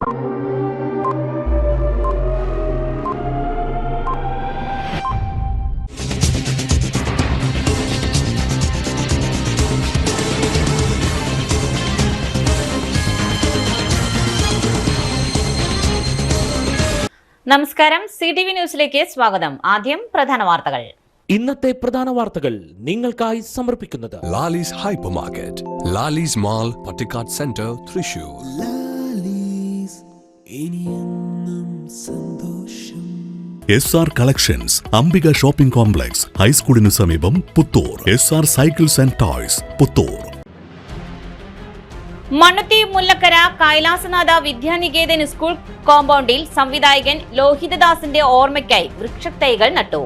നമസ്കാരം, CTV ന്യൂസിലേക്ക് സ്വാഗതം. ആദ്യം പ്രധാന വാർത്തകൾ. ഇന്നത്തെ പ്രധാന വാർത്തകൾ നിങ്ങൾക്കായി സമർപ്പിക്കുന്നത് Lalees hyper market, Lalees mall, Pattikkad centre, Thrissur. SR collections, Ambika shopping complex, ഹൈസ്കൂളിന് സമീപം, Puthur. SR cycles and toys, Puthur. Mannuthy Mullakkara Kailasanatha Vidyaniketan school കോമ്പൗണ്ടിൽ സംവിധായകൻ ലോഹിതദാസിന്റെ ഓർമ്മയ്ക്കായി വൃക്ഷത്തൈകൾ നട്ടു.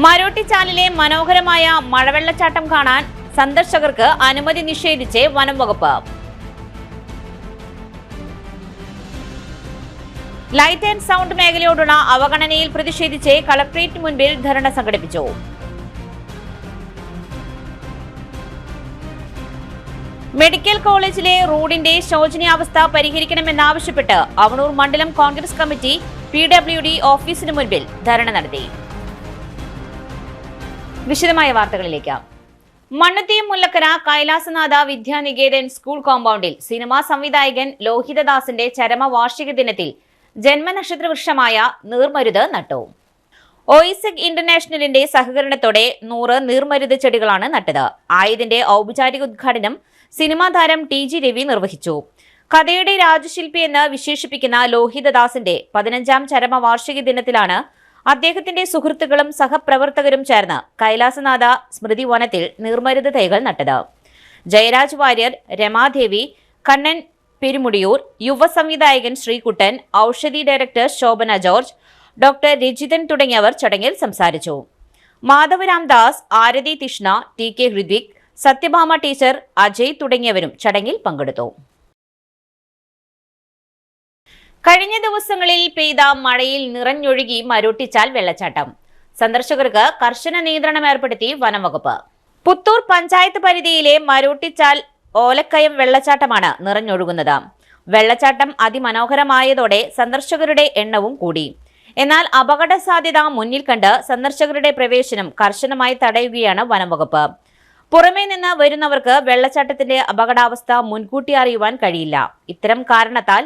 മരോട്ടിച്ചാലിലെ മനോഹരമായ മഴവെള്ളച്ചാട്ടം കാണാൻ സന്ദർശകർക്ക് അനുമതി നിഷേധിച്ച് വനം വകുപ്പ്. ലൈറ്റ് ആൻഡ് സൗണ്ട് മേഖലയോടുള്ള അവഗണനയിൽ പ്രതിഷേധിച്ച് കളക്ടറേറ്റ് മുൻപിൽ ധർണ സംഘടിപ്പിച്ചു. മെഡിക്കൽ കോളേജിലെ റോഡിന്റെ ശോചനീയാവസ്ഥ പരിഹരിക്കണമെന്നാവശ്യപ്പെട്ട് അവണൂർ മണ്ഡലം കോൺഗ്രസ് കമ്മിറ്റി PWD ഓഫീസിന് മുൻപിൽ ധർണ നടത്തി. വിശദമായ വാർത്തകളിലേക്ക്. മണ്ണുത്തി മുല്ലക്കര കൈലാസനാഥ വിദ്യാനികേതൻ സ്കൂൾ കോമ്പൗണ്ടിൽ സിനിമാ സംവിധായകൻ ലോഹിതദാസിന്റെ ചരമവാർഷിക ദിനത്തിൽ ജന്മനക്ഷത്ര വൃക്ഷമായ നീർമരുത് നട്ടു. OISEC ഇന്റർനാഷണലിന്റെ സഹകരണത്തോടെ 100 നീർമരുത് ചെടികളാണ് നട്ടത്. ആയതിന്റെ ഔപചാരിക ഉദ്ഘാടനം സിനിമാ താരം TG രവി നിർവഹിച്ചു. കഥയുടെ രാജശില്പി എന്ന് വിശേഷിപ്പിക്കുന്ന ലോഹിതദാസിന്റെ 15ാം ചരമവാർഷിക ദിനത്തിലാണ് അദ്ദേഹത്തിന്റെ സുഹൃത്തുക്കളും സഹപ്രവർത്തകരും ചേർന്ന് കൈലാസനാഥ സ്മൃതി വനത്തിൽ നീർമരുത് തൈകൾ നട്ടത്. ജയരാജ് വാര്യർ, രമാദേവി, കണ്ണൻ പെരുമുടിയൂർ, യുവ സംവിധായകൻ Sreekuttan, Oushadhi director Shobhana George, doctor Rajithan തുടങ്ങിയവർ ചടങ്ങിൽ സംസാരിച്ചു. മാധവരാംദാസ്, ആരതി തിഷ്ണ, TK ഹൃദ്വിക്, സത്യഭാമ ടീച്ചർ, അജയ് തുടങ്ങിയവരും ചടങ്ങിൽ പങ്കെടുത്തു. കഴിഞ്ഞ ദിവസങ്ങളിൽ പെയ്ത മഴയിൽ നിറഞ്ഞൊഴുകി മരോട്ടിച്ചാൽ വെള്ളച്ചാട്ടം. സന്ദർശകർക്ക് കർശന നിയന്ത്രണം ഏർപ്പെടുത്തി വനം വകുപ്പ്. പുത്തൂർ പഞ്ചായത്ത് പരിധിയിലെ മരോട്ടിച്ചാൽ ഓലക്കയം വെള്ളച്ചാട്ടമാണ് നിറഞ്ഞൊഴുകുന്നത്. വെള്ളച്ചാട്ടം അതിമനോഹരമായതോടെ സന്ദർശകരുടെ എണ്ണവും കൂടി. എന്നാൽ അപകട സാധ്യത മുന്നിൽ കണ്ട് സന്ദർശകരുടെ പ്രവേശനം കർശനമായി തടയുകയാണ് വനം വകുപ്പ്. പുറമേ നിന്ന് വരുന്നവർക്ക് വെള്ളച്ചാട്ടത്തിന്റെ അപകടാവസ്ഥ മുൻകൂട്ടി അറിയുവാൻ കഴിയില്ല. ഇത്തരം കാരണത്താൽ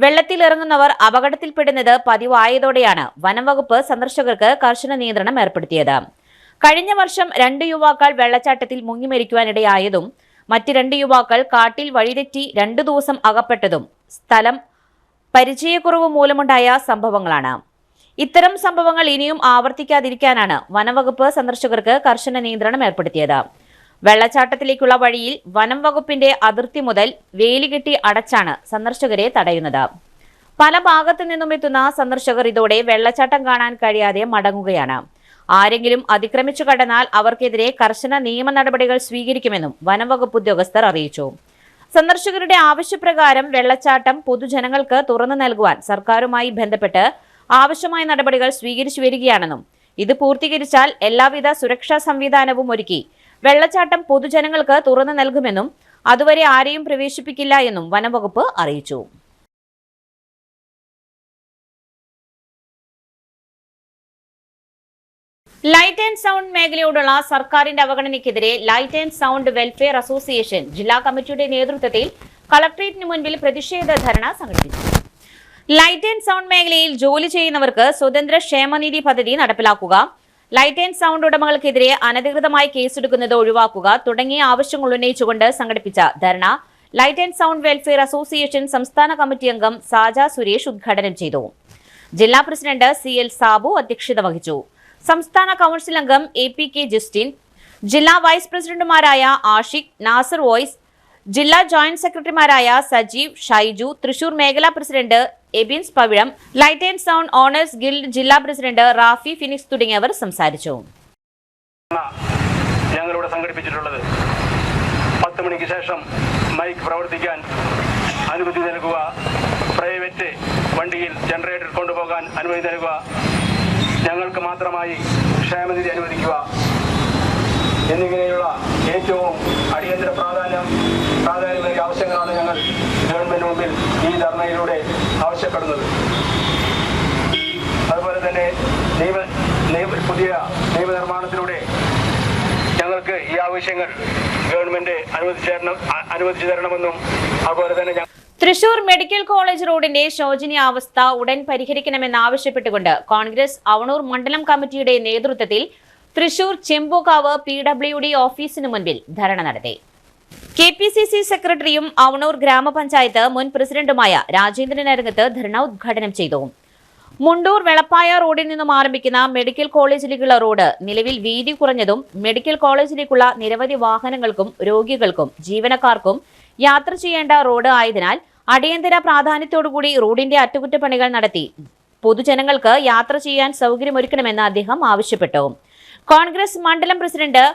വെള്ളത്തിലിറങ്ങുന്നവർ അപകടത്തിൽപ്പെടുന്നത് പതിവായതോടെയാണ് വനം വകുപ്പ് സന്ദർശകർക്ക് കർശന നിയന്ത്രണം ഏർപ്പെടുത്തിയത്. കഴിഞ്ഞ വർഷം 2 യുവാക്കൾ വെള്ളച്ചാട്ടത്തിൽ മുങ്ങിമരിക്കുവാനിടയായതും മറ്റ് 2 യുവാക്കൾ കാട്ടിൽ വഴിതെറ്റി 2 ദിവസം അകപ്പെട്ടതും സ്ഥലം പരിചയക്കുറവ് മൂലമുണ്ടായ സംഭവങ്ങളാണ്. ഇത്തരം സംഭവങ്ങൾ ഇനിയും ആവർത്തിക്കാതിരിക്കാനാണ് വനംവകുപ്പ് സന്ദർശകർക്ക് കർശന നിയന്ത്രണം ഏർപ്പെടുത്തിയത്. വെള്ളച്ചാട്ടത്തിലേക്കുള്ള വഴിയിൽ വനം വകുപ്പിന്റെ അതിർത്തി മുതൽ വേലികെട്ടി അടച്ചാണ് സന്ദർശകരെ തടയുന്നത്. പല ഭാഗത്തു നിന്നും എത്തുന്ന സന്ദർശകർ ഇതോടെ വെള്ളച്ചാട്ടം കാണാൻ കഴിയാതെ മടങ്ങുകയാണ്. ആരെങ്കിലും അതിക്രമിച്ചു കടന്നാൽ അവർക്കെതിരെ കർശന നിയമ നടപടികൾ സ്വീകരിക്കുമെന്നും വനം വകുപ്പ് ഉദ്യോഗസ്ഥർ അറിയിച്ചു. സന്ദർശകരുടെ ആവശ്യപ്രകാരം വെള്ളച്ചാട്ടം പൊതുജനങ്ങൾക്ക് തുറന്നു നൽകുവാൻ സർക്കാരുമായി ബന്ധപ്പെട്ട് ആവശ്യമായ നടപടികൾ സ്വീകരിച്ചു വരികയാണെന്നും ഇത് പൂർത്തീകരിച്ചാൽ എല്ലാവിധ സുരക്ഷാ സംവിധാനവും ഒരുക്കി വെള്ളച്ചാട്ടം പൊതുജനങ്ങൾക്ക് തുറന്നു നൽകുമെന്നും അതുവരെ ആരെയും പ്രവേശിപ്പിക്കില്ല എന്നും വനംവകുപ്പ് അറിയിച്ചു. ലൈറ്റ് ആൻഡ് സൗണ്ട് മേഖലയോടുള്ള സർക്കാരിന്റെ അവഗണനയ്ക്കെതിരെ light and sound welfare association ജില്ലാ കമ്മിറ്റിയുടെ നേതൃത്വത്തിൽ കളക്ടറേറ്റിന് മുൻപിൽ പ്രതിഷേധ ധർണ സംഘടിപ്പിച്ചു. ലൈറ്റ് ആൻഡ് സൗണ്ട് മേഖലയിൽ ജോലി ചെയ്യുന്നവർക്ക് സ്വതന്ത്ര ക്ഷേമനിധി പദ്ധതി നടപ്പിലാക്കുക, ലൈറ്റ് ആൻഡ് സൗണ്ട് ഉടമകൾക്കെതിരെ അനധികൃതമായി കേസെടുക്കുന്നത് ഒഴിവാക്കുക തുടങ്ങിയ ആവശ്യങ്ങൾ ഉന്നയിച്ചുകൊണ്ട് സംഘടിപ്പിച്ച ധർണ light and sound welfare association സംസ്ഥാന കമ്മിറ്റി അംഗം സാജ സുരേഷ് ഉദ്ഘാടനം ചെയ്തു. ജില്ലാ പ്രസിഡന്റ് CL സാബു അധ്യക്ഷത വഹിച്ചു. സംസ്ഥാന കൌൺസിൽ അംഗം APK ജസ്റ്റിൻ, ജില്ലാ വൈസ് പ്രസിഡന്റുമാരായ ആഷിഖ്, നാസർ വോയ്സ്, ജില്ലാ ജോയിന്റ് സെക്രട്ടറിമാരായ സജീവ്, ഷൈജു, തൃശൂർ മേഖലാ president Abins Pavizham, light and sound owners guild ജില്ലാ പ്രസിഡന്റ് റാഫി ഫിനിക്സ് തുടങ്ങിയവർ സംസാരിച്ചു. ഞങ്ങളിവിടെ സംഘടിപ്പിച്ചിട്ടുള്ളത് 10 മണിക്ക് ശേഷം മൈക്ക് പ്രവർത്തിക്കാൻ അനുമതി നൽകുക, പ്രൈവറ്റ് വണ്ടിയിൽ ജനറേറ്റർ കൊണ്ടുപോകാൻ അനുമതി നൽകുക, ഞങ്ങൾക്ക് മാത്രമായി ക്ഷേമനിധി അനുവദിക്കുക, എന്നിങ്ങനെയുള്ള ഏറ്റവും അടിയന്തര പ്രാധാന്യമേറിയ ആവശ്യങ്ങളാണ് ഞങ്ങൾ ഗവൺമെന്റ് മുമ്പിൽ ഈ ധർണയിലൂടെ ആവശ്യപ്പെടുന്നത്. അതുപോലെ തന്നെ പുതിയ നിയമനിർമ്മാണത്തിലൂടെ ഞങ്ങൾക്ക് ഈ ആവശ്യങ്ങൾ ഗവൺമെന്റ് അനുവദിച്ചു തരണമെന്നും അതുപോലെ തന്നെ തൃശൂർ മെഡിക്കൽ കോളേജ് റോഡിന്റെ ശോചനീയാവസ്ഥ ഉടൻ പരിഹരിക്കണമെന്നാവശ്യപ്പെട്ടുകൊണ്ട് കോൺഗ്രസ് അവണൂർ മണ്ഡലം കമ്മിറ്റിയുടെ നേതൃത്വത്തിൽ തൃശൂർ ചെമ്പൂക്കാവ് PWD ഓഫീസിന് മുൻപിൽ ധർണ നടത്തി. KPCC സെക്രട്ടറിയും അവണൂർ ഗ്രാമപഞ്ചായത്ത് മുൻ പ്രസിഡന്റുമായ രാജേന്ദ്രൻ അരങ്ങത്ത് ധർണ ഉദ്ഘാടനം ചെയ്തു. മുണ്ടൂർ വെളപ്പായ റോഡിൽ നിന്നും ആരംഭിക്കുന്ന മെഡിക്കൽ കോളേജിലേക്കുള്ള റോഡ് നിലവിൽ വീതി കുറഞ്ഞതും മെഡിക്കൽ കോളേജിലേക്കുള്ള നിരവധി വാഹനങ്ങൾക്കും രോഗികൾക്കും ജീവനക്കാർക്കും യാത്ര ചെയ്യേണ്ട റോഡ് ആയതിനാൽ അടിയന്തര പ്രാധാന്യത്തോടുകൂടി റോഡിന്റെ അറ്റകുറ്റപ്പണികൾ നടത്തി പൊതുജനങ്ങൾക്ക് യാത്ര ചെയ്യാൻ സൗകര്യമൊരുക്കണമെന്ന് അദ്ദേഹം ആവശ്യപ്പെട്ടു. കോൺഗ്രസ് മണ്ഡലം പ്രസിഡന്റ്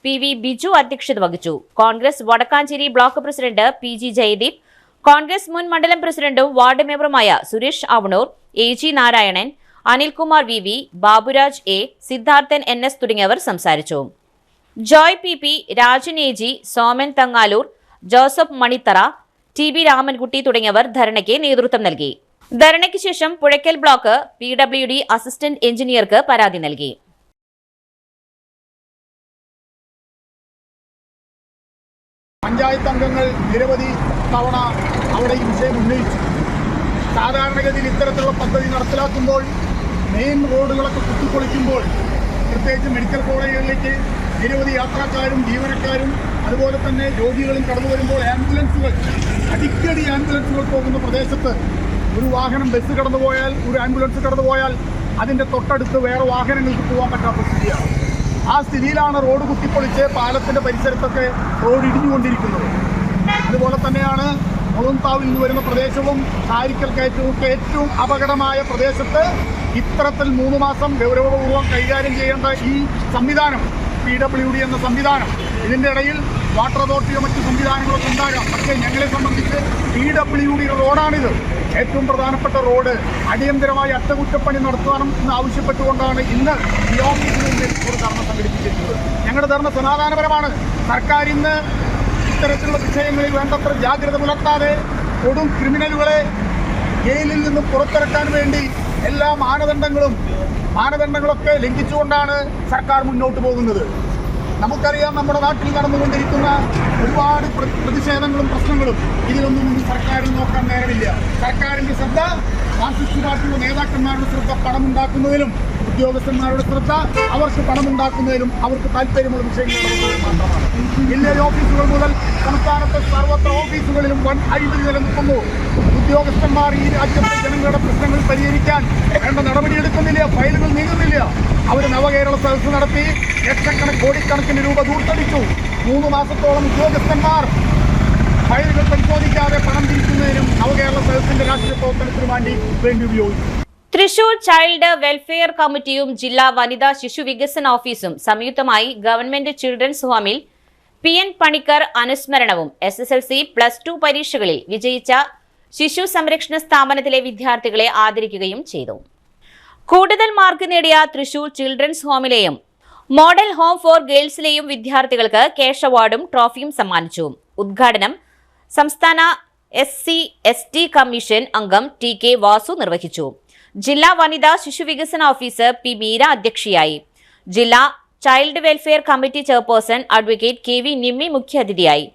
PV ബിജു അധ്യക്ഷത വഹിച്ചു. Congress Vadakkanchery block president PG Jayadeep, Congress മുൻ മണ്ഡലം പ്രസിഡന്റും വാർഡ് മെമ്പറുമായ Suresh Avanoor, AG Narayanan, Anilkumar VV, Baburaj A, Siddharthan NS തുടങ്ങിയവർ സംസാരിച്ചു. Joy PP, Rajan AG, Soman Thangalur, Joseph Manithara, TB Ramankutty തുടങ്ങിയവർ ധർണയ്ക്ക് നേതൃത്വം നൽകി. ധർണയ്ക്ക് ശേഷം പുഴയ്ക്കൽ ബ്ലോക്ക് PWD അസിസ്റ്റന്റ് എഞ്ചിനീയർക്ക് പരാതി നൽകി. പഞ്ചായത്ത് അംഗങ്ങൾ നിരവധി തവണ അവിടെ ഈ വിഷയം ഉന്നയിച്ചു. സാധാരണഗതിയിൽ ഇത്തരത്തിലുള്ള പദ്ധതി നടപ്പിലാക്കുമ്പോൾ മെയിൻ റോഡുകളൊക്കെ കുത്തിപ്പൊളിക്കുമ്പോൾ പ്രത്യേകിച്ച് മെഡിക്കൽ കോളേജുകളിലേക്ക് നിരവധി യാത്രക്കാരും ജീവനക്കാരും അതുപോലെ തന്നെ രോഗികളും കടന്നു വരുമ്പോൾ അടിക്കടി ആംബുലൻസുകൾ പോകുന്ന പ്രദേശത്ത് ഒരു വാഹനം ബസ് കടന്നുപോയാൽ ഒരു ആംബുലൻസ് കടന്നുപോയാൽ അതിൻ്റെ തൊട്ടടുത്ത് വേറെ വാഹനങ്ങൾക്ക് പോകാൻ പറ്റാത്ത സ്ഥിതിയാണ്. ആ സ്ഥിതിയിലാണ് റോഡ് കുത്തിപ്പൊളിച്ച് പാലത്തിൻ്റെ പരിസരത്തൊക്കെ റോഡ് ഇടിഞ്ഞുകൊണ്ടിരിക്കുന്നത്. അതുപോലെ തന്നെയാണ് മുളന്താവിൽ നിന്ന് വരുന്ന പ്രദേശവും കാരിക്കൽ കയറ്റവും ഏറ്റവും അപകടമായ പ്രദേശത്ത് ഇത്തരത്തിൽ 3 മാസം ഗൗരവപൂർവ്വം കൈകാര്യം ചെയ്യേണ്ട ഈ സംവിധാനം PWD എന്ന സംവിധാനം, ഇതിൻ്റെ ഇടയിൽ വാട്ടർ അതോറിറ്റിയോ മറ്റ് സംവിധാനങ്ങളൊക്കെ ഉണ്ടാകാം. പക്ഷേ ഞങ്ങളെ സംബന്ധിച്ച് PWD റോഡാണിത്, ഏറ്റവും പ്രധാനപ്പെട്ട റോഡ്. അടിയന്തരമായി അറ്റകുറ്റപ്പണി നടത്തണം എന്ന് ആവശ്യപ്പെട്ടുകൊണ്ടാണ് ഇന്ന് ഈ ഓഫീസിന് മുന്നിൽ ഒരു ധർണ സംഘടിപ്പിച്ചിട്ടുള്ളത്. ഞങ്ങളുടെ ധർണ സമാധാനപരമാണ്. സർക്കാർ ഇന്ന് ഇത്തരത്തിലുള്ള വിഷയങ്ങളിൽ വേണ്ടത്ര ജാഗ്രത പുലർത്താതെ കൊടും ക്രിമിനലുകളെ ജയിലിൽ നിന്നും പുറത്തിറക്കാൻ വേണ്ടി എല്ലാ മാനദണ്ഡങ്ങളൊക്കെ ലംഘിച്ചുകൊണ്ടാണ് സർക്കാർ മുന്നോട്ട് പോകുന്നത്. നമുക്കറിയാം, നമ്മുടെ നാട്ടിൽ നടന്നുകൊണ്ടിരിക്കുന്ന ഒരുപാട് പ്രതിഷേധങ്ങളും പ്രശ്നങ്ങളും ഇതിലൊന്നും സർക്കാരിന് നോക്കാൻ നേരമില്ല. സർക്കാരിൻ്റെ ശ്രദ്ധ മാർക്സിസ്റ്റ് പാർട്ടിയുടെ നേതാക്കന്മാരുടെ ശ്രദ്ധ പണമുണ്ടാക്കുന്നതിലും ഉദ്യോഗസ്ഥന്മാരുടെ ശ്രദ്ധ അവർക്ക് പണമുണ്ടാക്കുന്നതിലും അവർക്ക് താല്പര്യമുള്ള വിഷയങ്ങൾ മാത്രമാണ്. വില്ലേജ് ഓഫീസുകൾ മുതൽ സംസ്ഥാനത്തെ സർവത്ര ഓഫീസുകളിലും വൻ അഴിമതി നിലനിൽക്കുന്നു. ഉദ്യോഗസ്ഥന്മാർ ഈ രാജ്യത്തെ ജനങ്ങളുടെ പ്രശ്നങ്ങൾ പരിഹരിക്കാൻ വേണ്ട നടപടിയെടുക്കുന്നില്ല, ഫയലുകൾ നീങ്ങുന്നില്ല. അവർ നവകേരള സദസ്സ് നടത്തി കോടിക്കണക്കിന് രൂപ ദൂർത്തടിച്ചു. 3 മാസത്തോളം ഉദ്യോഗസ്ഥന്മാർ ഫയലുകൾ പരിശോധിക്കാതെ പണം തിരിക്കുന്നതിനും നവകേരള സദസ്സിന്റെ രാഷ്ട്രീയ പ്രവർത്തനത്തിനു വേണ്ടി ഉപയോഗിച്ചു. തൃശൂർ ചൈൽഡ് വെൽഫെയർ കമ്മിറ്റിയും ജില്ലാ വനിതാ ശിശു വികസന ഓഫീസും സംയുക്തമായി ഗവൺമെന്റ് ചിൽഡ്രൻസ് ഹോമിൽ PN പണിക്കർ അനുസ്മരണവും SSLC+2 പരീക്ഷകളിൽ വിജയിച്ച ശിശു സംരക്ഷണ സ്ഥാപനത്തിലെ വിദ്യാർത്ഥികളെ ആദരിക്കുകയും ചെയ്തു. കൂടുതൽ മാർക്ക് നേടിയ തൃശൂർ ചിൽഡ്രൻസ് ഹോമിലെയും മോഡൽ ഹോം ഫോർ ഗേൾസിലെയും വിദ്യാർത്ഥികൾക്ക് ക്യാഷ് അവാർഡും ട്രോഫിയും സമ്മാനിച്ചു. ഉദ്ഘാടനം സംസ്ഥാന SC/ST കമ്മീഷൻ അംഗം TK വാസു നിർവഹിച്ചു. ജില്ലാ വനിതാ ശിശു വികസന ഓഫീസർ P മീര അധ്യക്ഷയായി. ജില്ലാ child welfare committee chairperson advocate KV Nimmi മുഖ്യാതിഥിയായി.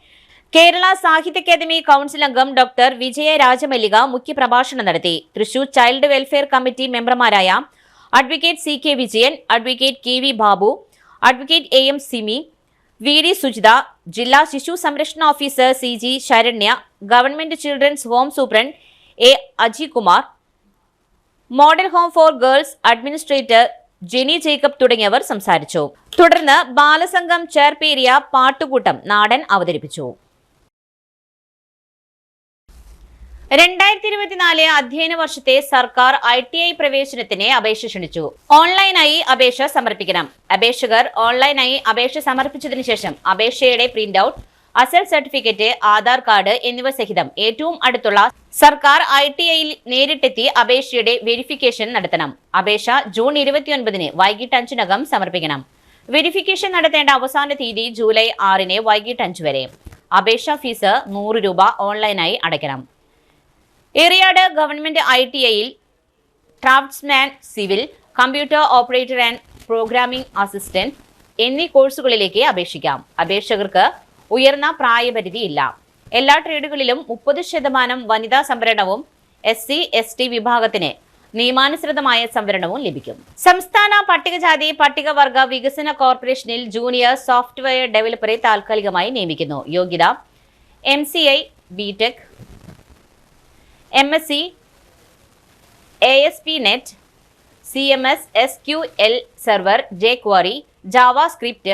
കേരള സാഹിത്യ അക്കാദമി കൗൺസിൽ അംഗം ഡോക്ടർ വിജയ രാജമല്ലിക മുഖ്യപ്രഭാഷണം നടത്തി. തൃശൂർ ചൈൽഡ് വെൽഫെയർ കമ്മിറ്റി മെമ്പർമാരായ advocate CK Vijayan, advocate KV Babu, advocate AM Simi, VD Sujitha, ജില്ലാ ശിശു സംരക്ഷണ officer CG Saranya, government children's home superintendent A Ajikumar, model home for girls administrator Jeni Jacob തുടങ്ങിയവർ സംസാരിച്ചു. തുടർന്ന് ബാലസംഘം ചേർപ്പേരിയ പാട്ടുകൂട്ടം നാടൻ അവതരിപ്പിച്ചു. 2024 അധ്യയന വർഷത്തെ സർക്കാർ ITI പ്രവേശനത്തിന് അപേക്ഷ ക്ഷണിച്ചു. ഓൺലൈനായി അപേക്ഷ സമർപ്പിക്കണം. അപേക്ഷകർ ഓൺലൈനായി അപേക്ഷ സമർപ്പിച്ചതിനു ശേഷം അപേക്ഷയുടെ പ്രിന്റ് ഔട്ട്, അസൽ സർട്ടിഫിക്കറ്റ്, ആധാർ കാർഡ് എന്നിവ സഹിതം ഏറ്റവും അടുത്തുള്ള സർക്കാർ ITIയിൽ നേരിട്ടെത്തി അപേക്ഷയുടെ വെരിഫിക്കേഷൻ നടത്തണം. അപേക്ഷ ജൂൺ 29 വൈകിട്ട് 5-നകം സമർപ്പിക്കണം. വെരിഫിക്കേഷൻ നടത്തേണ്ട അവസാന തീയതി ജൂലൈ 6 വൈകിട്ട് 5 വരെ. അപേക്ഷാ ഫീസ് 100 രൂപ ഓൺലൈനായി അടയ്ക്കണം. ഏറിയാട് ഗവൺമെന്റ് ITIയിൽ craftsman, civil, computer operator and programming assistant എന്നീ കോഴ്സുകളിലേക്ക് അപേക്ഷിക്കാം. അപേക്ഷകർക്ക് ഉയർന്ന പ്രായപരിധി ഇല്ല. എല്ലാ ട്രേഡുകളിലും 30% വനിതാ സംവരണവും SC ST വിഭാഗത്തിന് നിയമാനുസൃതമായ സംവരണവും ലഭിക്കും. സംസ്ഥാന പട്ടികജാതി പട്ടികവർഗ വികസന കോർപ്പറേഷനിൽ ജൂനിയർ സോഫ്റ്റ്വെയർ ഡെവലപ്പറെ താൽക്കാലികമായി നിയമിക്കുന്നു. യോഗ്യത MCI BTech, MSc ASP.NET, CMS SQL Server, jQuery, JavaScript,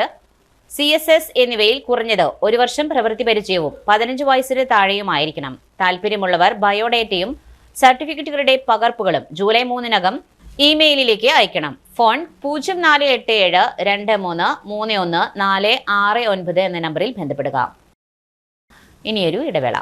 CSS എന്നിവയിൽ കുറഞ്ഞത് 1 വർഷം പ്രവൃത്തി പരിചയവും 15 വയസ്സിന് താഴെയുമായിരിക്കണം. താല്പര്യമുള്ളവർ ബയോഡേറ്റയും സർട്ടിഫിക്കറ്റുകളുടെ പകർപ്പുകളും ജൂലൈ 3 ഇമെയിലിലേക്ക് അയക്കണം. ഫോൺ 048723314669 എന്ന നമ്പറിൽ ബന്ധപ്പെടുക. ഇനിയൊരു ഇടവേള.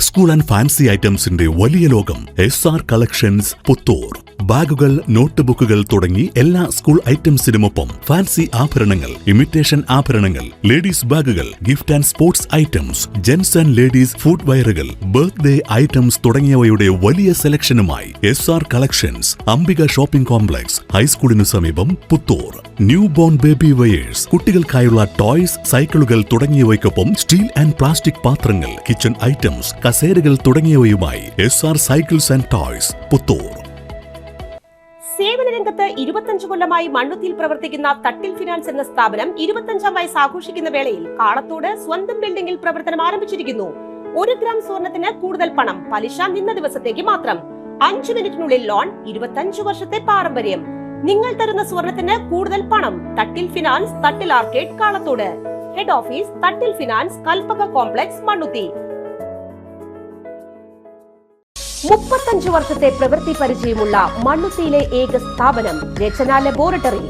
സ്കൂൾ ആൻഡ് ഫാൻസി ഐറ്റംസിന്റെ വലിയ ലോകം SR കളക്ഷൻസ് പുത്തൂർ. ബാഗുകൾ, നോട്ട് ബുക്കുകൾ തുടങ്ങി എല്ലാ സ്കൂൾ ഐറ്റംസിനുമൊപ്പം ഫാൻസി ആഭരണങ്ങൾ, ഇമിറ്റേഷൻ ആഭരണങ്ങൾ, ലേഡീസ് ബാഗുകൾ, gift and sports items, gents and ladies foot വെയറുകൾ, ബർത്ത്ഡേ ഐറ്റംസ് തുടങ്ങിയവയുടെ വലിയ സെലക്ഷനുമായി SR collections, Ambika shopping complex, ഹൈസ്കൂളിനു സമീപം, Puthur. New born baby wears, കുട്ടികൾക്കായുള്ള ടോയ്സ്, സൈക്കിളുകൾ തുടങ്ങിയവയ്ക്കൊപ്പം സ്റ്റീൽ ആൻഡ് പ്ലാസ്റ്റിക് പാത്രങ്ങൾ, കിച്ചൺ ഐറ്റംസ്, കസേരകൾ തുടങ്ങിയവയുമായി SR cycles and toys, Puthur. സേവന രംഗത്ത് 25 കൊല്ലമായി മണ്ണുത്തിയിൽ പ്രവർത്തിക്കുന്ന തട്ടിൽ ഫിനാൻസ് എന്ന സ്ഥാപനം 25ാം വയസ്സ് ആഘോഷിക്കുന്ന വേളയിൽ കാളത്തോട് സ്വന്തം ബിൽഡിംഗിൽ പ്രവർത്തനം ആരംഭിച്ചിരിക്കുന്നു. 1 ഗ്രാം സ്വർണത്തിന് കൂടുതൽ പണം, പലിശ നിന്ന ദിവസത്തേക്ക് മാത്രം. 5 മിനിറ്റിനുള്ളിൽ ലോൺ, 25 വർഷത്തെ പാരമ്പര്യം. നിങ്ങൾ തരുന്ന സ്വർണത്തിന് കൂടുതൽ പണം. Thattil finance, Thattil arcade, Kalathode. Head office Thattil finance, Kalpaka complex, Mannuthy. 35 വർഷത്തെ പ്രവൃത്തി പരിചയമുള്ള മണ്ണുത്തിയിലെ ഏക സ്ഥാപനം Rachana laboratory.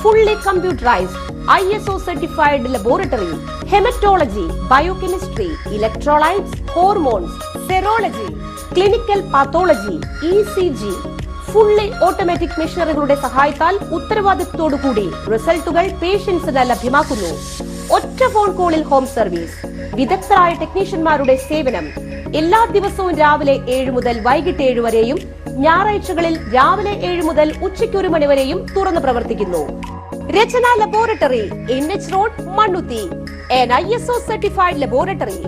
Fully computerised, ISO certified laboratory. Haematology, biochemistry, electrolytes, hormones, serology, clinical pathology, ECG. Fully automatic മെഷീനറികളുടെ സഹായത്താൽ ഉത്തരവാദിത്വത്തോടുകൂടി റിസൾട്ടുകൾ പേഷ്യൻസിന് ലഭ്യമാക്കുന്നു. ഒറ്റ ഫോൺ കോളിൽ ഹോം സർവീസ്. വിദഗ്ധരായ ടെക്നീഷ്യന്മാരുടെ സേവനം. എല്ലാ ദിവസവും രാവിലെ 7 മുതൽ വൈകിട്ട് 7 വരെയും ഞായറാഴ്ചകളിൽ രാവിലെ 7 മുതൽ ഉച്ചയ്ക്ക് 1 മണി വരെയും തുറന്നു പ്രവർത്തിക്കുന്നു. Rachana laboratory, NH road, Mannuthy. an ISO certified laboratory.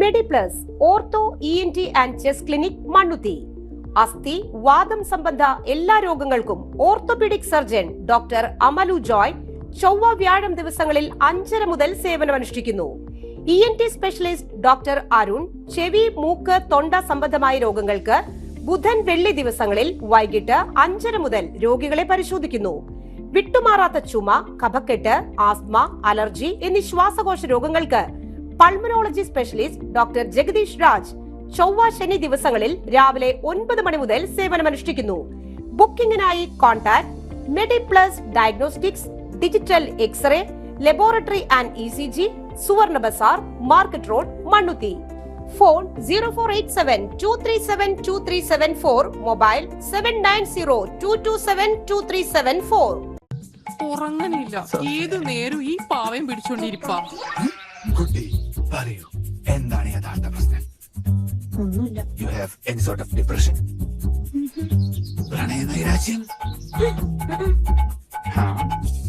Mediplus ortho ENT and chest clinic, Mannuthy. അസ്ഥി, വാദം സംബന്ധ എല്ലാ രോഗങ്ങൾക്കും orthopaedic surgeon doctor Amalu Joy ചൊവ്വ വ്യാഴം ദിവസങ്ങളിൽ 5:30 മുതൽ സേവനമനുഷ്ഠിക്കുന്നു. ENT സ്പെഷ്യലിസ്റ്റ് ഡോക്ടർ അരുൺ ചെവി, മൂക്ക്, തൊണ്ട സംബന്ധമായ രോഗങ്ങൾക്ക് ബുധൻ, വെള്ളി ദിവസങ്ങളിൽ വൈകിട്ട് 5:30 മുതൽ രോഗികളെ പരിശോധിക്കുന്നു. വിട്ടുമാറാത്ത ചുമ, കഫക്കെട്ട്, ആസ്മ, അലർജി എന്നീ ശ്വാസകോശ രോഗങ്ങൾക്ക് pulmonology specialist doctor Jagadish Raj ചൊവ്വ, ശനി ദിവസങ്ങളിൽ രാവിലെ 9 മണി മുതൽ സേവനമനുഷ്ഠിക്കുന്നു. ബുക്കിംഗിനായി contact Mediplus diagnostics, digital x-ray, laboratory and ECG, Suvarna Bazar, market road, Mannuthy. Phone 048723723774, mobile 7902272374. ഉറങ്ങണില്ല, ഏതു നേരം ഈ പാവയും പിടിച്ചോണ്ടിരിപ്പാ. കുട്ടി പറയൂ, എന്താണ് യഥാർത്ഥ പ്രശ്നം? ഒന്നുമില്ല. You have any sort of depression? പ്രണയനൈരാശ്യം?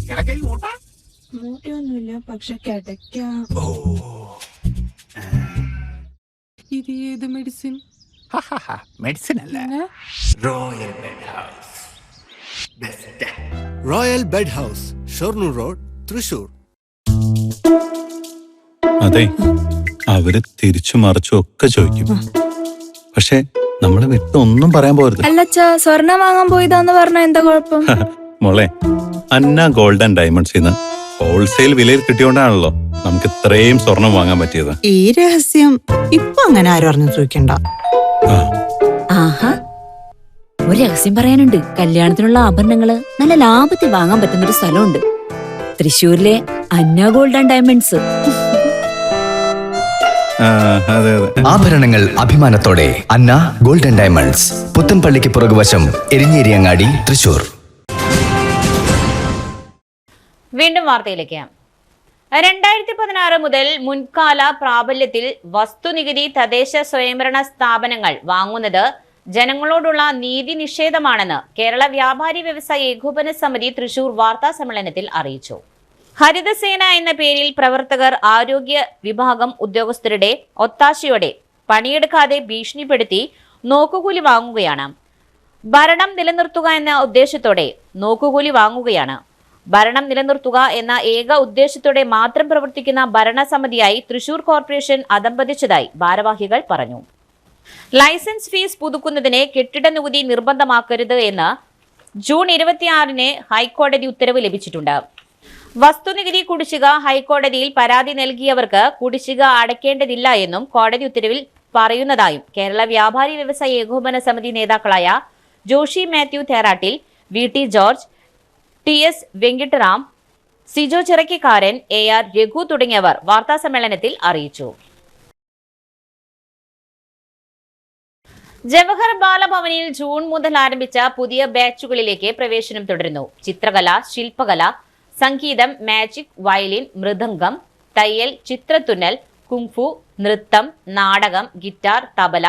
കിടക്കയിൽ മൂട്ട? മൂട്ടയൊന്നുമില്ല, പക്ഷെ കിടക്ക. ഇത് ഏത് മെഡിസിൻ? മെഡിസിൻ അല്ല, royal bed house. Royal bed house, Shoranur road, Thrissur. അതെ, അവര് തിരിച്ചു മറിച്ചും ഒക്കെ ചോദിക്കും. പക്ഷെ നമ്മളെ വിട്ട് ഒന്നും പറയാൻ പോരുത്. അല്ലച്ചാ, സ്വർണം വാങ്ങാൻ പോയതാന്ന് പറഞ്ഞ എന്താ കുഴപ്പം? മോളെ, അന്ന ഗോൾഡ് ആൻഡ് ഡയമണ്ട്സിന്ന് ഹോൾസെയിൽ വിലയിൽ കിട്ടിയോണ്ടാണല്ലോ നമുക്ക് ഇത്രയും സ്വർണം വാങ്ങാൻ പറ്റിയത്. ഈ രഹസ്യം ഇപ്പൊ അങ്ങനെ ആരും അറിഞ്ഞു ചോദിക്കണ്ട. ആഹാ, ഒരു രഹസ്യം പറയാനുണ്ട്. കല്യാണത്തിനുള്ള ആഭരണങ്ങള് നല്ല ലാഭത്തിൽ വാങ്ങാൻ പറ്റുന്ന ഒരു സ്ഥലമുണ്ട്. തൃശ്ശൂരിലെ അന്ന ഗോൾഡ് ആൻഡ് ഡയമണ്ട്സ്. അതെ അതെ. ആഭരണങ്ങൾ അഭിമാനത്തോടെ അന്ന ഗോൾഡൻ ഡയമണ്ട്സ്, പുത്തൻപള്ളിക്ക് പുറകുവശം, എരിഞ്ഞേരിയങ്ങാടി, തൃശൂർ. വീണ്ടും വാർത്തയിലേക്ക്. 2016 മുതൽ മുൻകാല പ്രാബല്യത്തിൽ വസ്തുനികുതി തദ്ദേശ സ്വയംഭരണ സ്ഥാപനങ്ങൾ വാങ്ങുന്നത് ജനങ്ങളോടുള്ള നീതി നിഷേധമാണെന്ന് കേരള വ്യാപാരി വ്യവസായ ഏകോപന സമിതി തൃശൂർ വാർത്താ സമ്മേളനത്തിൽ അറിയിച്ചു. ഹരിതസേന എന്ന പേരിൽ പ്രവർത്തകർ ആരോഗ്യ വിഭാഗം ഉദ്യോഗസ്ഥരുടെ ഒത്താശയോടെ പണിയെടുക്കാതെ ഭീഷണിപ്പെടുത്തി നോക്കുകൂലി വാങ്ങുകയാണ്. ഭരണം നിലനിർത്തുക എന്ന ഉദ്ദേശത്തോടെ നോക്കുകൂലി വാങ്ങുകയാണ്. ഭരണം നിലനിർത്തുക എന്ന ഏക ഉദ്ദേശത്തോടെ മാത്രം പ്രവർത്തിക്കുന്ന ഭരണസമിതിയായി തൃശൂർ കോർപ്പറേഷൻ അധംപതിച്ചതായി ഭാരവാഹികൾ പറഞ്ഞു. ലൈസൻസ് ഫീസ് പുതുക്കുന്നതിന് കെട്ടിട നികുതി നിർബന്ധമാക്കരുത് എന്ന് ജൂൺ 26 ഹൈക്കോടതി ഉത്തരവ് ലഭിച്ചിട്ടുണ്ട്. വസ്തുനികുതി കുടിശ്ശിക ഹൈക്കോടതിയിൽ പരാതി നൽകിയവർക്ക് കുടിശ്ശിക അടയ്ക്കേണ്ടതില്ല എന്നും കോടതി ഉത്തരവിൽ പറയുന്നതായും കേരള വ്യാപാരി വ്യവസായ ഏകോപന സമിതി നേതാക്കളായ Joshi Mathew Therattil, VT George, TS Venkitaram, Sijo ചിറക്കിക്കാരൻ, AR Raghu തുടങ്ങിയവർ വാർത്താസമ്മേളനത്തിൽ അറിയിച്ചു. ജവഹർ ബാലഭവനിൽ ജൂൺ മുതൽ ആരംഭിച്ച പുതിയ ബാച്ചുകളിലേക്ക് പ്രവേശനം തുടരുന്നു. ചിത്രകല, ശില്പകല, സംഗീതം, മാജിക്, വയലിൻ, മൃദംഗം, തയ്യൽ, ചിത്രത്തുന്നൽ, കുങ്ഫു, നൃത്തം, നാടകം, guitar, tabla,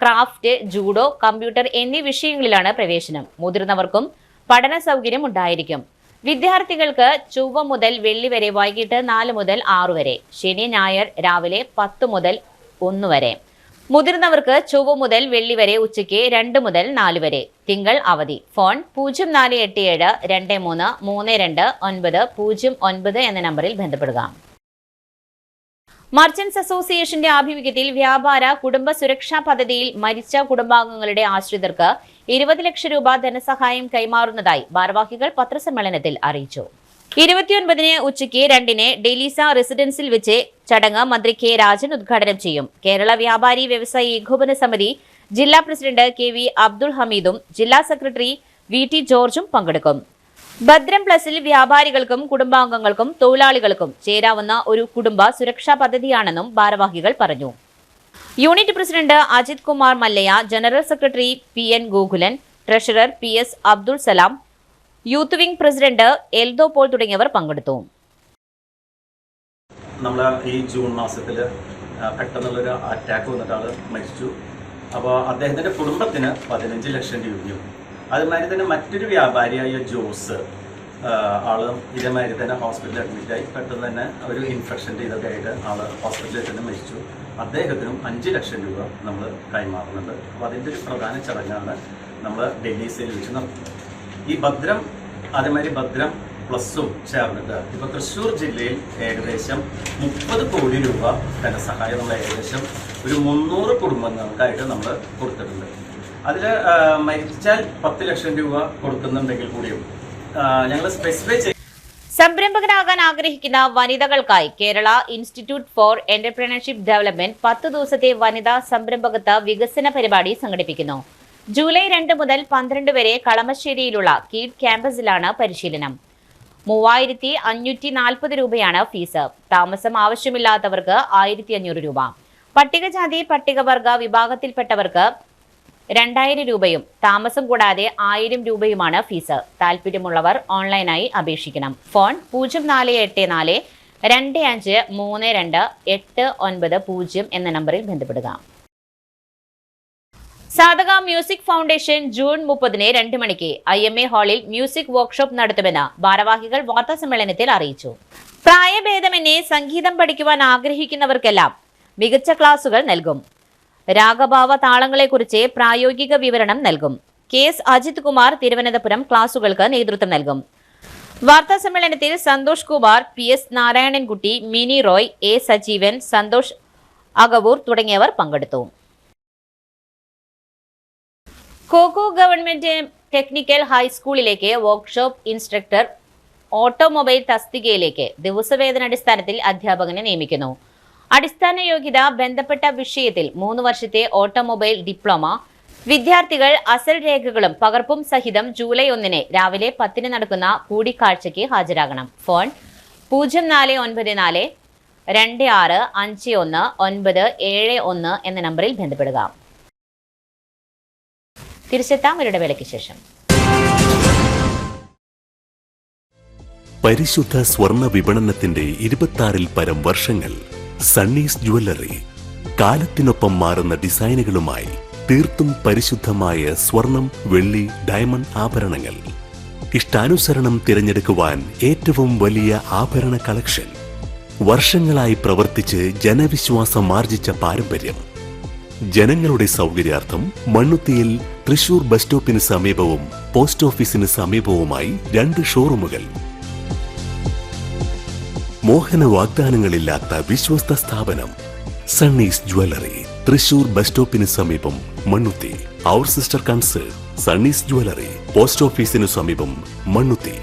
craft, judo, computer എന്നീ വിഷയങ്ങളിലാണ് പ്രവേശനം. മുതിർന്നവർക്കും പഠന സൗകര്യം ഉണ്ടായിരിക്കും. വിദ്യാർത്ഥികൾക്ക് ചൊവ്വ മുതൽ വെള്ളി വരെ വൈകിട്ട് 4 മുതൽ 6 വരെ, ശനി ഞായർ രാവിലെ 10 മുതൽ 1 വരെ. മുതിർന്നവർക്ക് ചൊവ്വ മുതൽ വെള്ളി വരെ ഉച്ചയ്ക്ക് 2 മുതൽ 4 വരെ. തിങ്കൾ അവധി. ഫോൺ 0487 23 32 909 എന്ന നമ്പറിൽ ബന്ധപ്പെടുക. മർച്ചന്റ്സ് അസോസിയേഷന്റെ ആഭിമുഖ്യത്തിൽ വ്യാപാര കുടുംബ സുരക്ഷാ പദ്ധതിയിൽ മരിച്ച കുടുംബാംഗങ്ങളുടെ ആശ്രിതർക്ക് 20 ലക്ഷം രൂപ ധനസഹായം കൈമാറുന്നതായി ഭാരവാഹികൾ പത്രസമ്മേളനത്തിൽ അറിയിച്ചു. 29 ഉച്ചയ്ക്ക് 2 ഡെലീസ റെസിഡൻസിൽ വെച്ച് ചടങ്ങ് മന്ത്രി K രാജൻ ഉദ്ഘാടനം ചെയ്യും. കേരള വ്യാപാരി വ്യവസായ ഏകോപന സമിതി ജില്ലാ പ്രസിഡന്റ് KV അബ്ദുൾ ഹമീദും ജില്ലാ സെക്രട്ടറി VT ജോർജും പങ്കെടുക്കും. ഭദ്രം പ്ലസിൽ വ്യാപാരികൾക്കും കുടുംബാംഗങ്ങൾക്കും തൊഴിലാളികൾക്കും ചേരാവുന്ന ഒരു കുടുംബ സുരക്ഷാ പദ്ധതിയാണെന്നും ഭാരവാഹികൾ പറഞ്ഞു. Unit president Ajith Kumar Mallaya, general secretary PN Gokulan, treasurer PS Abdul Salam, youth wing president Eldho Paul തുടങ്ങിയവർ പങ്കെടുത്തു. നമ്മൾ ഈ ജൂൺ മാസത്തിൽ പെട്ടെന്നുള്ളൊരു അറ്റാക്ക് വന്നിട്ട് ആൾ മരിച്ചു. അപ്പോൾ അദ്ദേഹത്തിൻ്റെ കുടുംബത്തിന് 15 ലക്ഷം രൂപയും, അതുമാതിരി തന്നെ മറ്റൊരു വ്യാപാരിയായ ജോസ് ആളും ഇതേമാതിരി തന്നെ ഹോസ്പിറ്റലിൽ അഡ്മിറ്റായി പെട്ടെന്ന് തന്നെ ഒരു ഇൻഫെക്ഷൻ്റെ ഇതൊക്കെ ആയിട്ട് ആൾ ഹോസ്പിറ്റലിൽ തന്നെ മരിച്ചു. അദ്ദേഹത്തിനും 5 ലക്ഷം രൂപ നമ്മൾ കൈമാറുന്നുണ്ട്. അപ്പോൾ അതിൻ്റെ ഒരു പ്രധാന ചടങ്ങാണ് നമ്മൾ ഡൽഹിയിൽ വെച്ച് നടത്തുന്നത്. ഈ ഭദ്രം അതേമാതിരി ഭദ്രം പ്ലസും ചേർന്നിട്ട് ഇപ്പോൾ തൃശ്ശൂർ ജില്ലയിൽ ഏകദേശം 30 കോടി രൂപ ധനസഹായം നമ്മൾ ഏകദേശം ഒരു 300 കുടുംബങ്ങൾക്കായിട്ട് നമ്മൾ കൊടുത്തിട്ടുണ്ട്. അതിൽ മരിച്ചാൽ 10 ലക്ഷം രൂപ കൊടുക്കുന്നുണ്ടെങ്കിൽ കൂടിയും ഞങ്ങൾ സ്പെസിഫൈ ചെയ്യും. സംരംഭകനാകാൻ ആഗ്രഹിക്കുന്ന വനിതകൾക്കായി Kerala institute for entrepreneurship development 10 ദിവസത്തെ വനിതാ സംരംഭകത്വ വികസന പരിപാടി സംഘടിപ്പിക്കുന്നു. ജൂലൈ 2 മുതൽ 12 വരെ കളമശ്ശേരിയിലുള്ള കീഡ് ക്യാമ്പസിലാണ് പരിശീലനം. 3540 രൂപയാണ് ഫീസ്. താമസം ആവശ്യമില്ലാത്തവർക്ക് 1500 രൂപ. പട്ടികജാതി പട്ടികവർഗ വിഭാഗത്തിൽപ്പെട്ടവർക്ക് 2000 രൂപയും താമസം കൂടാതെ 1000 രൂപയുമാണ് ഫീസ്. താല്പര്യമുള്ളവർ ഓൺലൈനായി അപേക്ഷിക്കണം. ഫോൺ 0484 2532 890 എന്ന നമ്പറിൽ ബന്ധപ്പെടുക. സാധക മ്യൂസിക് ഫൗണ്ടേഷൻ ജൂൺ 30 2 മണിക്ക് IMA ഹാളിൽ മ്യൂസിക് വർക്ക്ഷോപ്പ് നടത്തുമെന്ന് ഭാരവാഹികൾ വാർത്താസമ്മേളനത്തിൽ അറിയിച്ചു. പ്രായഭേദമന്യേ സംഗീതം പഠിക്കുവാൻ ആഗ്രഹിക്കുന്നവർക്കെല്ലാം മികച്ച ക്ലാസുകൾ നൽകും. രാഗഭാവ താളങ്ങളെക്കുറിച്ച് പ്രായോഗിക വിവരണം നൽകും. KS അജിത് കുമാർ തിരുവനന്തപുരം ക്ലാസുകൾക്ക് നേതൃത്വം നൽകും. വാർത്താസമ്മേളനത്തിൽ സന്തോഷ് കുമാർ, PS നാരായണൻകുട്ടി, മിനി റോയ്, A സജീവൻ, സന്തോഷ് അകവൂർ തുടങ്ങിയവർ പങ്കെടുത്തു. കോക്കോ ഗവൺമെന്റ് ടെക്നിക്കൽ ഹൈസ്കൂളിലേക്ക് വർക്ക്ഷോപ്പ് ഇൻസ്ട്രക്ടർ ഓട്ടോമൊബൈൽ തസ്തികയിലേക്ക് ദിവസവേതനാടിസ്ഥാനത്തിൽ അധ്യാപകനെ നിയമിക്കുന്നു. അടിസ്ഥാന യോഗ്യത ബന്ധപ്പെട്ട വിഷയത്തിൽ 3 വർഷത്തെ ഓട്ടോമൊബൈൽ ഡിപ്ലോമ. വിദ്യാർത്ഥികൾ അസൽ രേഖകളും പകർപ്പും സഹിതം ജൂലൈ 1 രാവിലെ 10 നടക്കുന്ന കൂടിക്കാഴ്ചയ്ക്ക് ഹാജരാകണം. ഫോൺ 0494 26519171 എന്ന നമ്പറിൽ ബന്ധപ്പെടുക. തിരിച്ചെത്താം ഒരു ഇടവേളയ്ക്ക് ശേഷം. പരിശുദ്ധ സ്വർണ്ണ വിപണനത്തിന്റെ 26-ൽ പരം വർഷങ്ങൾ. സണ്ണീസ് ജ്വല്ലറി കാലത്തിനൊപ്പം മാറുന്ന ഡിസൈനുകളുമായി തീർത്തും പരിശുദ്ധമായ സ്വർണം, വെള്ളി, ഡയമണ്ട് ആഭരണങ്ങൾ. ഇഷ്ടാനുസരണം തിരഞ്ഞെടുക്കുവാൻ ഏറ്റവും വലിയ ആഭരണ കളക്ഷൻ. വർഷങ്ങളായി പ്രവർത്തിച്ച് ജനവിശ്വാസം ആർജിച്ച പാരമ്പര്യം. ജനങ്ങളുടെ സൗകര്യാർത്ഥം മണ്ണുത്തിയിൽ തൃശൂർ ബസ് സ്റ്റോപ്പിന് സമീപവും പോസ്റ്റ് ഓഫീസിന് സമീപവുമായി 2 ഷോറൂമുകൾ. മോഹന വാഗ്ദാനങ്ങളില്ലാത്ത വിശ്വസ്ത സ്ഥാപനം സണ്ണീസ് ജ്വല്ലറി, തൃശൂർ ബസ് സ്റ്റോപ്പിന് സമീപം, മണ്ണുത്തി. അവർ സിസ്റ്റർ കൺസേൺ സണ്ണീസ് ജ്വല്ലറി, പോസ്റ്റ് ഓഫീസിനു സമീപം, മണ്ണുത്തി.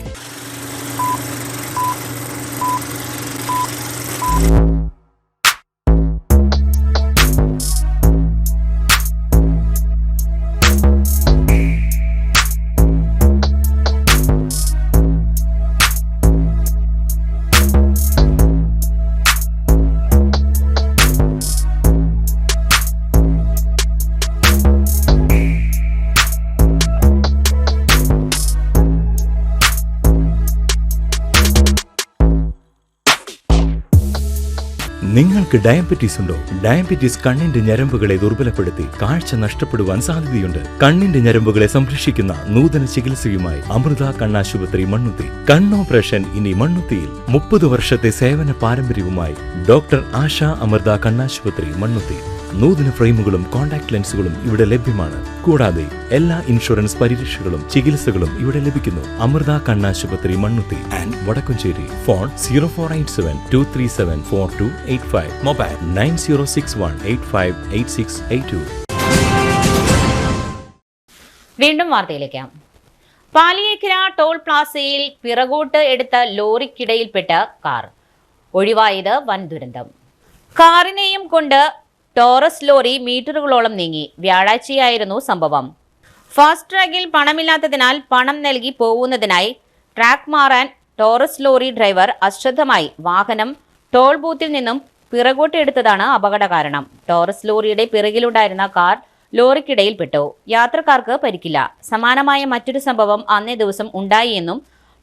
നിങ്ങൾക്ക് ഡയബറ്റീസ് ഉണ്ടോ? ഡയബറ്റീസ് കണ്ണിന്റെ ഞരമ്പുകളെ ദുർബലപ്പെടുത്തി കാഴ്ച നഷ്ടപ്പെടുവാൻ സാധ്യതയുണ്ട്. കണ്ണിന്റെ ഞരമ്പുകളെ സംരക്ഷിക്കുന്ന നൂതന ചികിത്സയുമായി അമൃത കണ്ണാശുപത്രി, മണ്ണുത്തി. കണ്ണോപ്പറേഷൻ ഇനി മണ്ണുത്തിയിൽ. 30 വർഷത്തെ സേവന പാരമ്പര്യവുമായി ഡോക്ടർ ആശ അമൃത കണ്ണാശുപത്രി, മണ്ണുത്തി. നൂതന ഫ്രെയിമുകളും കോൺടാക്ട് ലെൻസുകളും ഇവിടെ ലഭ്യമാണ്. കൂടാതെ എല്ലാ ഇൻഷുറൻസ് പരിരക്ഷകളും ചികിത്സകളും ഇവിടെ ലഭിക്കുന്നു. അമൃത കണ്ണാശുപത്രി, Mannuthy and Vadakkumchery. Phone 0487237485. Mobile 9061858682. വീണ്ടും വാർത്തയിലേക്ക്. പാലിയേക്കര ടോൾ പ്ലാസയിൽ പിറകോട്ട് എടുത്ത ലോറിക്കിടയിൽപ്പെട്ട കാർ. ഒഴിവായത് വൻ ദുരന്തം. കാറിനെയും കൊണ്ട് ടോറസ് ലോറി മീറ്ററുകളോളം നീങ്ങി. വ്യാഴാഴ്ചയായിരുന്നു സംഭവം. ഫാസ്റ്റ് ട്രാക്കിൽ പണമില്ലാത്തതിനാൽ പണം നൽകി പോകുന്നതിനായി ട്രാക്ക് മാറാൻ ടോറസ് ലോറി ഡ്രൈവർ അശ്രദ്ധമായി വാഹനം ടോൾ ബൂത്തിൽ നിന്നും പിറകോട്ട് എടുത്തതാണ് അപകട കാരണം. ടോറസ് ലോറിയുടെ പിറകിലുണ്ടായിരുന്ന കാർ ലോറിക്കിടയിൽപ്പെട്ടു. യാത്രക്കാർക്ക് പരിക്കില്ല. സമാനമായ മറ്റൊരു സംഭവം അന്നേ ദിവസം ഉണ്ടായി എന്നും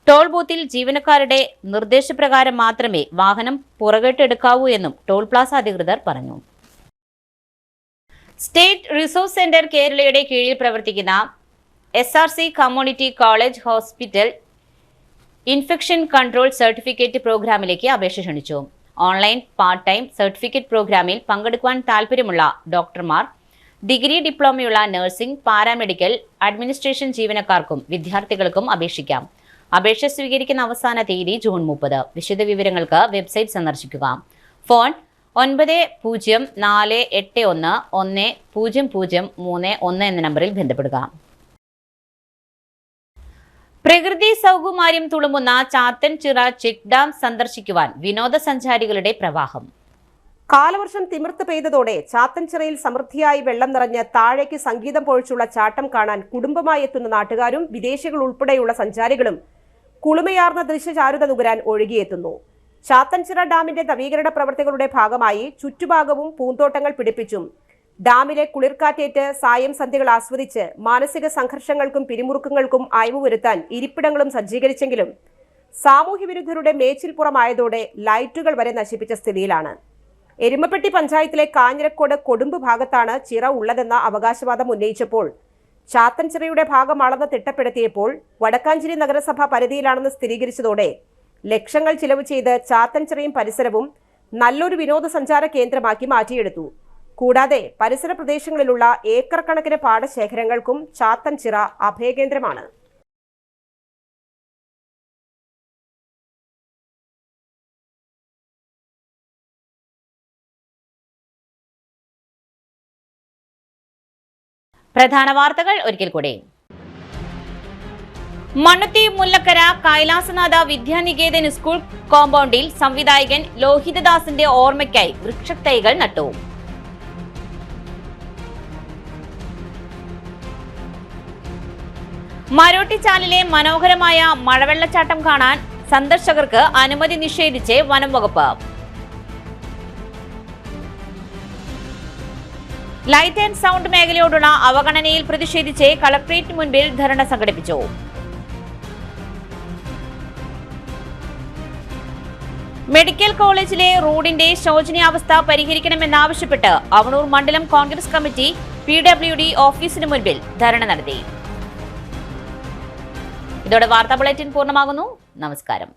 ടോൾ ബൂത്തിൽ ജീവനക്കാരുടെ നിർദ്ദേശപ്രകാരം മാത്രമേ വാഹനം പുറകോട്ടെടുക്കാവൂ എന്നും ടോൾ പ്ലാസ അധികൃതർ പറഞ്ഞു. സ്റ്റേറ്റ് റിസോഴ്സ് സെന്റർ കേരളയുടെ കീഴിൽ പ്രവർത്തിക്കുന്ന SRC community college hospital infection control certificate പ്രോഗ്രാമിലേക്ക് അപേക്ഷ ക്ഷണിച്ചു. ഓൺലൈൻ പാർട്ട് ടൈം സർട്ടിഫിക്കറ്റ് പ്രോഗ്രാമിൽ പങ്കെടുക്കുവാൻ താൽപ്പര്യമുള്ള ഡോക്ടർമാർ, ഡിഗ്രി ഡിപ്ലോമയുള്ള നഴ്സിംഗ്, പാരാമെഡിക്കൽ, അഡ്മിനിസ്ട്രേഷൻ ജീവനക്കാർക്കും വിദ്യാർത്ഥികൾക്കും അപേക്ഷിക്കാം. അപേക്ഷ സ്വീകരിക്കുന്ന അവസാന തീയതി ജൂൺ 30. വിശദവിവരങ്ങൾക്ക് വെബ്സൈറ്റ് സന്ദർശിക്കുക. ഫോൺ 9048110031 എന്ന നമ്പറിൽ ബന്ധപ്പെടുക. പ്രകൃതി സൗകുമാര്യം തുളുമ്പുന്ന ചാത്തൻചിറ ചെക്ക് ഡാം സന്ദർശിക്കുവാൻ വിനോദസഞ്ചാരികളുടെ പ്രവാഹം. കാലവർഷം തിമിർത്ത് പെയ്തതോടെ ചാത്തൻചിറയിൽ സമൃദ്ധിയായി വെള്ളം നിറഞ്ഞ് താഴേക്ക് സംഗീതം പൊഴിച്ചുള്ള ചാട്ടം കാണാൻ കുടുംബമായി എത്തുന്ന നാട്ടുകാരും വിദേശികൾ ഉൾപ്പെടെയുള്ള സഞ്ചാരികളും കുളുമയാർന്ന ദൃശ്യചാരുത നുകരാൻ ഒഴുകിയെത്തുന്നു. ചാത്തൻചിറ ഡാമിന്റെ നവീകരണ പ്രവർത്തികളുടെ ഭാഗമായി ചുറ്റുഭാഗവും പൂന്തോട്ടങ്ങൾ പിടിപ്പിച്ചും ഡാമിലെ കുളിർക്കാറ്റേറ്റ് സായം സന്ധ്യകൾ ആസ്വദിച്ച് മാനസിക സംഘർഷങ്ങൾക്കും പിരിമുറുക്കങ്ങൾക്കും അയവ് വരുത്താൻ ഇരിപ്പിടങ്ങളും സജ്ജീകരിച്ചെങ്കിലും സാമൂഹ്യ വിരുദ്ധരുടെ മേച്ചിൽപ്പുറമായതോടെ ലൈറ്റുകൾ വരെ നശിപ്പിച്ച സ്ഥിതിയിലാണ്. എരുമപ്പെട്ടി പഞ്ചായത്തിലെ കാഞ്ഞിരക്കോട് കൊടുമ്പ് ഭാഗത്താണ് ചിറ ഉള്ളതെന്ന അവകാശവാദം ഉന്നയിച്ചപ്പോൾ ചാത്തൻചിറയുടെ ഭാഗം അളന്ന് തിട്ടപ്പെടുത്തിയപ്പോൾ വടക്കാഞ്ചേരി നഗരസഭ പരിധിയിലാണെന്ന് സ്ഥിരീകരിച്ചതോടെ ലക്ഷങ്ങൾ ചിലവ് ചെയ്ത് ചാത്തൻചിറയും പരിസരവും നല്ലൊരു വിനോദസഞ്ചാര കേന്ദ്രമാക്കി മാറ്റിയെടുത്തു. കൂടാതെ പരിസര പ്രദേശങ്ങളിലുള്ള ഏക്കർ കണക്കിന് പാടശേഖരങ്ങൾക്കും ചാത്തൻചിറ അഭയകേന്ദ്രമാണ്. പ്രധാന വാർത്തകൾ ഒരിക്കൽ കൂടി. മണ്ണുത്തി മുല്ലക്കര കൈലാസനാഥ വിദ്യാനികേതൻ സ്കൂൾ കോമ്പൗണ്ടിൽ സംവിധായകൻ ലോഹിതദാസിന്റെ ഓർമ്മയ്ക്കായി വൃക്ഷത്തൈകൾ നട്ടു. മരോട്ടിച്ചാലിലെ മനോഹരമായ മഴവെള്ളച്ചാട്ടം കാണാൻ സന്ദർശകർക്ക് അനുമതി നിഷേധിച്ച് വനം വകുപ്പ്. ലൈറ്റ് ആൻഡ് സൗണ്ട് മേഖലയോടുള്ള അവഗണനയിൽ പ്രതിഷേധിച്ച് കളക്ടറേറ്റ് മുൻപിൽ ധർണ സംഘടിപ്പിച്ചു. മെഡിക്കൽ കോളേജിലെ റോഡിന്റെ ശോചനീയാവസ്ഥ പരിഹരിക്കണമെന്നാവശ്യപ്പെട്ട് അവണൂർ മണ്ഡലം കോൺഗ്രസ് കമ്മിറ്റി PWD ഓഫീസിന് മുൻപിൽ ധർണ നടത്തി. ഇതോടെ വാർത്താ ബുള്ളറ്റിൻ പൂർണ്ണമാകുന്നു. നമസ്കാരം.